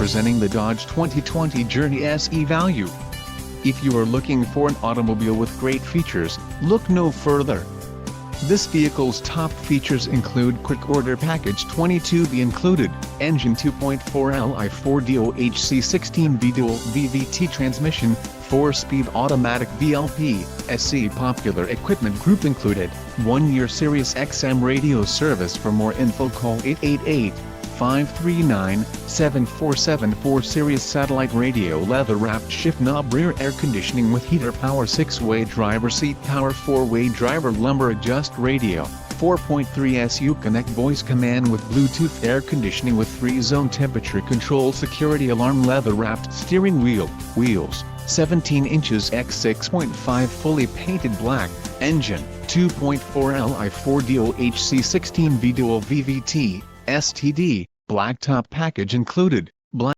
presenting the Dodge 2020 Journey SE Value. If you are looking for an automobile with great features, look no further. This vehicle's top features include quick order package 22B included, engine 2.4 Li 4DOHC16V dual VVT transmission, 4-speed automatic VLP, SC popular equipment group included, 1-year Sirius XM radio service. For more info call 888-539-7474. Sirius satellite radio, leather-wrapped shift knob, rear air conditioning with heater, power 6-way driver seat, power 4-way driver, lumbar adjust radio, 4.3 SU Connect voice command with Bluetooth, air conditioning with 3-zone temperature control, security alarm, leather-wrapped steering wheel, wheels, 17 inches x 6.5 fully painted black, engine, 2.4 Li 4DOHC16V dual VVT, STD, blacktop package included.